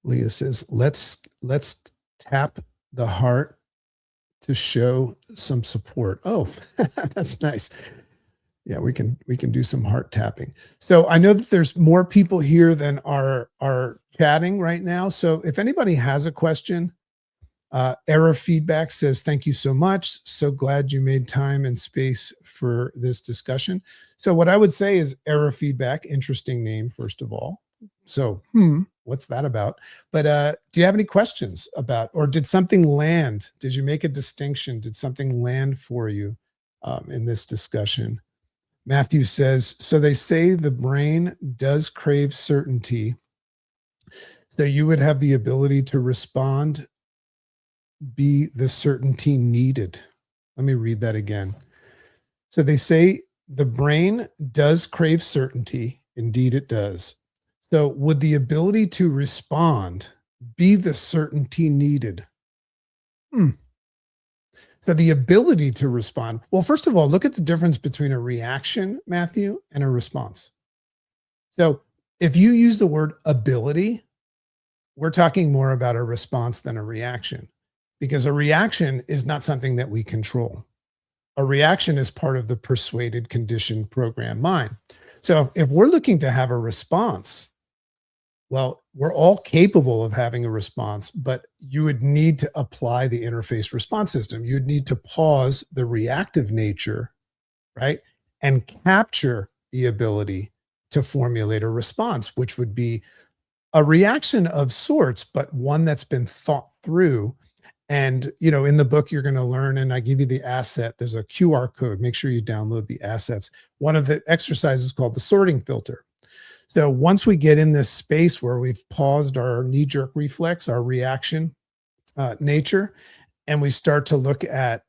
A: Leah says, let's tap the heart to show some support. Oh, that's nice. Yeah, we can do some heart tapping. So I know that there's more people here than are chatting right now. So if anybody has a question, Error Feedback says, thank you so much. So glad you made time and space for this discussion. So what I would say is Error Feedback, interesting name, first of all. So, what's that about? But do you have any questions about, or did something land? Did you make a distinction? Did something land for you in this discussion Matthew says, so they say the brain does crave certainty. So you would have the ability to respond, be the certainty needed. Let me read that again. So they say the brain does crave certainty. Indeed, it does. So would the ability to respond be the certainty needed? Hmm. So the ability to respond. Well, first of all, look at the difference between a reaction, Matthew, and a response. So if you use the word ability, we're talking more about a response than a reaction, because a reaction is not something that we control. A reaction is part of the persuaded, conditioned, programmed mind. So if we're looking to have a response, well, we're all capable of having a response, but you would need to apply the interface response system. You'd need to pause the reactive nature, right? And capture the ability to formulate a response, which would be a reaction of sorts, but one that's been thought through. And, in the book, you're going to learn, and I give you the asset. There's a QR code. Make sure you download the assets. One of the exercises is called the sorting filter. So once we get in this space where we've paused our knee-jerk reflex, our reaction nature, and we start to look at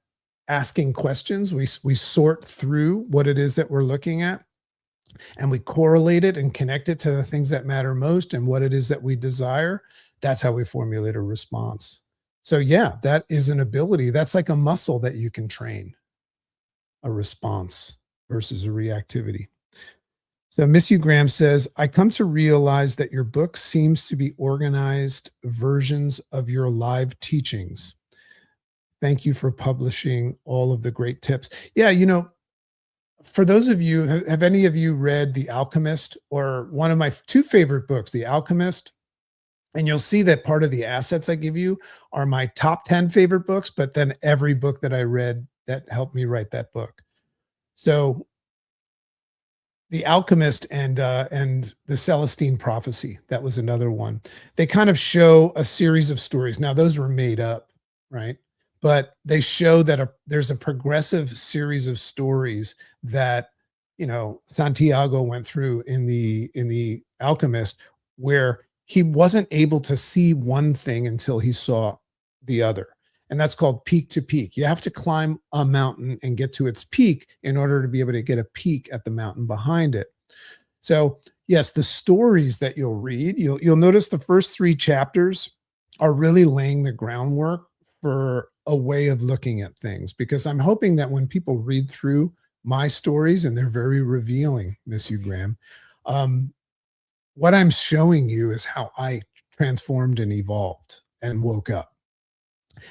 A: asking questions, we sort through what it is that we're looking at, and we correlate it and connect it to the things that matter most and what it is that we desire. That's how we formulate a response. So yeah, that is an ability. That's like a muscle that you can train, a response versus a reactivity. So Missy Graham says, I come to realize that your book seems to be organized versions of your live teachings. Thank you for publishing all of the great tips. Yeah, for those of you, have any of you read The Alchemist, or one of my two favorite books, The Alchemist? And you'll see that part of the assets I give you are my top 10 favorite books, but then every book that I read that helped me write that book. So The Alchemist and the Celestine Prophecy, that was another one. They kind of show a series of stories. Now, those were made up, right? But they show that there's a progressive series of stories that Santiago went through in the Alchemist, where he wasn't able to see one thing until he saw the other. And that's called peak to peak. You have to climb a mountain and get to its peak in order to be able to get a peek at the mountain behind it. So yes, the stories that you'll read, you'll notice the first 3 chapters are really laying the groundwork for a way of looking at things, because I'm hoping that when people read through my stories, and they're very revealing, Miss Hugh Graham, what I'm showing you is how I transformed and evolved and woke up.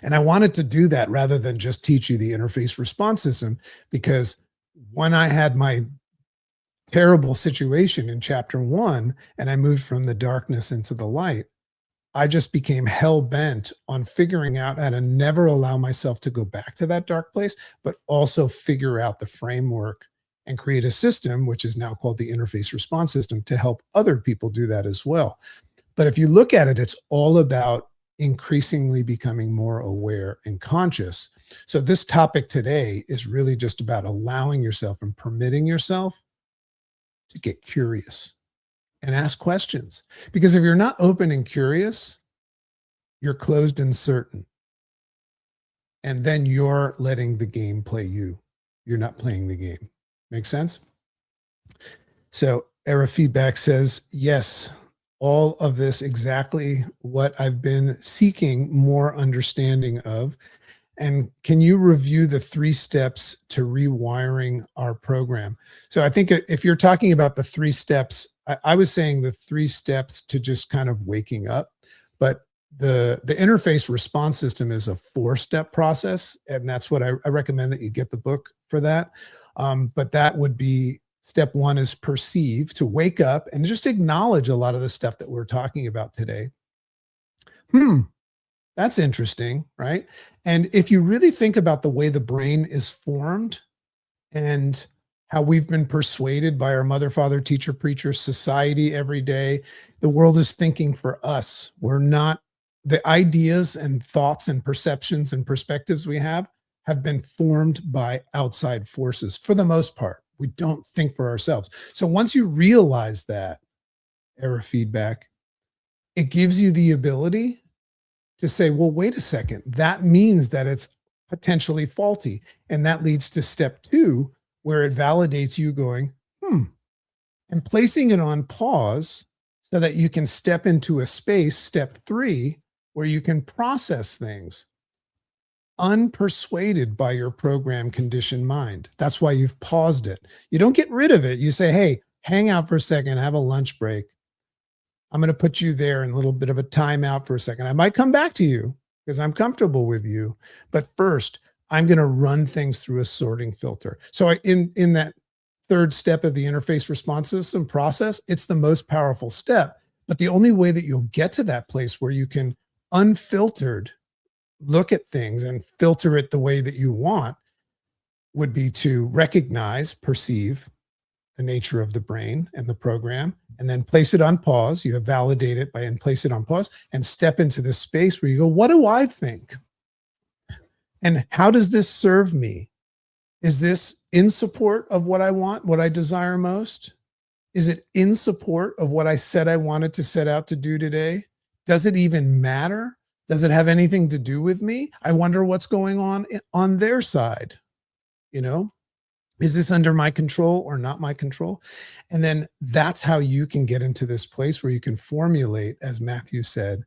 A: And I wanted to do that rather than just teach you the interface response system, because when I had my terrible situation in chapter 1 and I moved from the darkness into the light, I just became hell bent on figuring out how to never allow myself to go back to that dark place, but also figure out the framework and create a system, which is now called the interface response system, to help other people do that as well. But if you look at it, it's all about increasingly becoming more aware and conscious. So this topic today is really just about allowing yourself and permitting yourself to get curious and ask questions. Because if you're not open and curious, you're closed and certain. And then you're letting the game play you. You're not playing the game. Make sense? So Era Feedback says, yes, all of this exactly what I've been seeking more understanding of. And can you review the 3 steps to rewiring our program? So I think if you're talking about the 3 steps, I was saying the 3 steps to just kind of waking up, but the interface response system is a 4-step process. And that's what I recommend that you get the book for that. But that would be step 1 is perceive, to wake up and just acknowledge a lot of the stuff that we're talking about today. That's interesting, right? And if you really think about the way the brain is formed and how we've been persuaded by our mother, father, teacher, preacher, society every day, the world is thinking for us. We're not, the ideas and thoughts and perceptions and perspectives we have been formed by outside forces for the most part. We don't think for ourselves. So once you realize that error feedback, it gives you the ability to say, well, wait a second, that means that it's potentially faulty. And that leads to step two, where it validates you going, and placing it on pause so that you can step into a space, step three, where you can process things unpersuaded by your program conditioned mind. That's why you've paused it. You don't get rid of it. You say, hey, hang out for a second, have a lunch break. I'm going to put you there in a little bit of a timeout for a second. I might come back to you because I'm comfortable with you. But first, I'm going to run things through a sorting filter. So in that third step of the interface response system process, it's the most powerful step. But the only way that you'll get to that place where you can unfiltered look at things and filter it the way that you want would be to recognize, perceive the nature of the brain and the program, and then place it on pause. You validate it and place it on pause and step into this space where you go, what do I think? And how does this serve me? Is this in support of what I want, what I desire most? Is it in support of what I said I wanted to set out to do today? Does it even matter? Does it have anything to do with me? I wonder what's going on their side. You know, is this under my control or not my control? And then that's how you can get into this place where you can formulate, as Matthew said,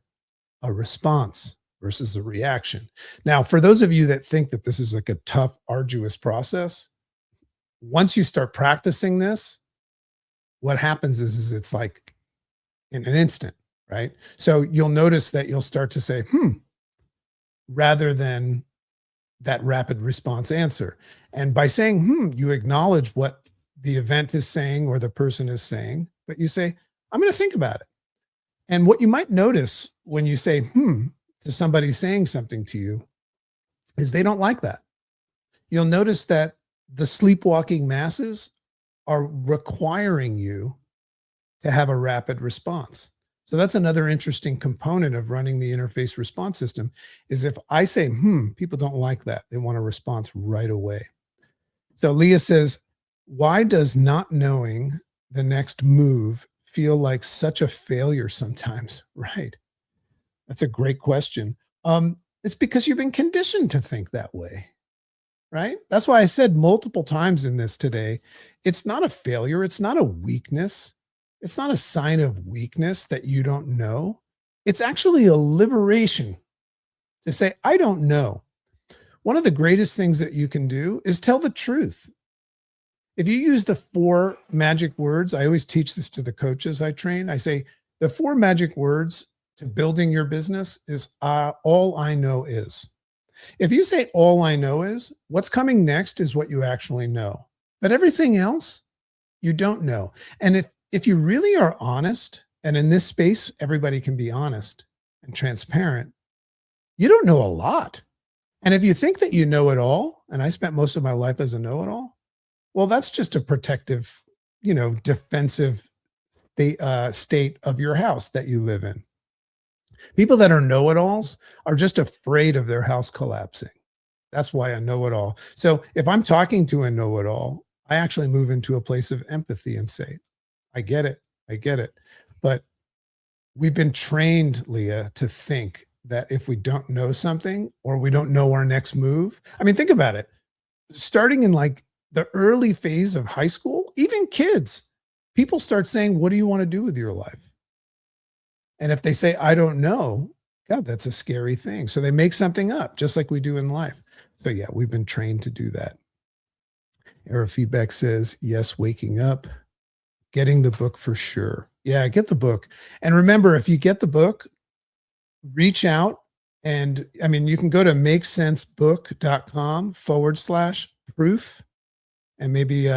A: a response versus a reaction. Now, for those of you that think that this is like a tough, arduous process, once you start practicing this, what happens is it's like in an instant, right? So you'll notice that you'll start to say, rather than that rapid response answer. And by saying, you acknowledge what the event is saying or the person is saying, but you say, I'm going to think about it. And what you might notice when you say, to somebody saying something to you is they don't like that. You'll notice that the sleepwalking masses are requiring you to have a rapid response. So that's another interesting component of running the interface response system is if I say, people don't like that. They want a response right away. So Leah says, why does not knowing the next move feel like such a failure sometimes? Right. That's a great question. It's because you've been conditioned to think that way, right? That's why I said multiple times in this today, it's not a failure. It's not a weakness. It's not a sign of weakness that you don't know. It's actually a liberation to say, I don't know. One of the greatest things that you can do is tell the truth. If you use the 4 magic words, I always teach this to the coaches I train. I say the 4 magic words to building your business is all I know is. If you say all I know is, what's coming next is what you actually know. But everything else, you don't know. And if you really are honest, and in this space, everybody can be honest and transparent, you don't know a lot. And if you think that you know it all, and I spent most of my life as a know-it-all, well, that's just a protective, defensive state of your house that you live in. People that are know-it-alls are just afraid of their house collapsing. That's why I know-it-all. So if I'm talking to a know-it-all, I actually move into a place of empathy and say, I get it. I get it. But we've been trained, Leah, to think that if we don't know something or we don't know our next move, I mean, think about it. Starting in like the early phase of high school, even kids, people start saying, what do you want to do with your life? And if they say, I don't know, God, that's a scary thing. So they make something up, just like we do in life. So yeah, we've been trained to do that. Error feedback says, yes, waking up, getting the book for sure. Yeah, get the book. And remember, if you get the book, reach out. And I mean, you can go to makesensebook.com/proof. And maybe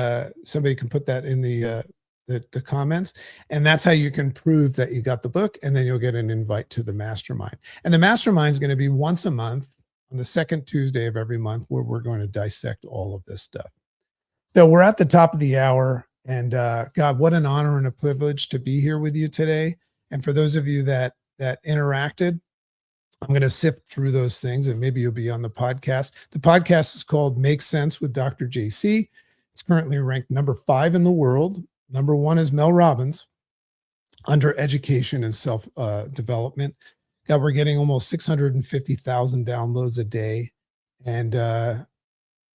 A: somebody can put that in the comments. And that's how you can prove that you got the book. And then you'll get an invite to the mastermind. And the mastermind is going to be once a month on the second Tuesday of every month, where we're going to dissect all of this stuff. So we're at the top of the hour. And God, what an honor and a privilege to be here with you today. And for those of you that interacted, I'm going to sift through those things and maybe you'll be on the podcast. The podcast is called Make Sense with Dr. JC. It's currently ranked number 5 in the world. Number 1 is Mel Robbins under education and self development. God, we're getting almost 650,000 downloads a day. And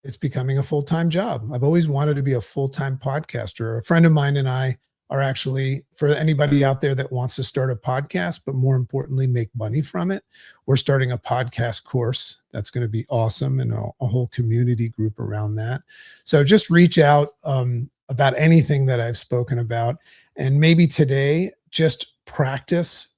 A: it's becoming a full-time job. I've always wanted to be a full-time podcaster. A friend of mine and I are actually, for anybody out there that wants to start a podcast, but more importantly, make money from it, we're starting a podcast course. That's going to be awesome, and a whole community group around that. So just reach out about anything that I've spoken about. And maybe today, just practice,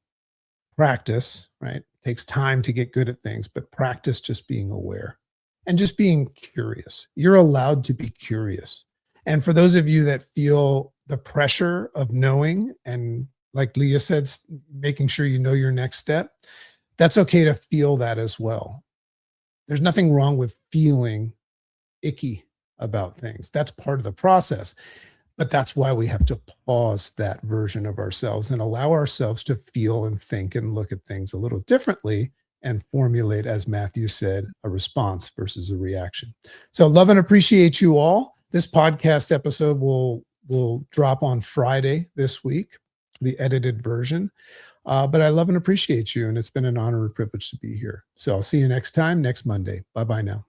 A: right? Takes time to get good at things, but practice just being aware and just being curious. You're allowed to be curious. And for those of you that feel the pressure of knowing, and like Leah said, making sure you know your next step, that's okay to feel that as well. There's nothing wrong with feeling icky about things. That's part of the process. But that's why we have to pause that version of ourselves and allow ourselves to feel and think and look at things a little differently and formulate, as Matthew said, a response versus a reaction. So love and appreciate you all. This podcast episode will drop on Friday this week, the edited version. But I love and appreciate you, and it's been an honor and privilege to be here. So I'll see you next time, next Monday. Bye-bye now.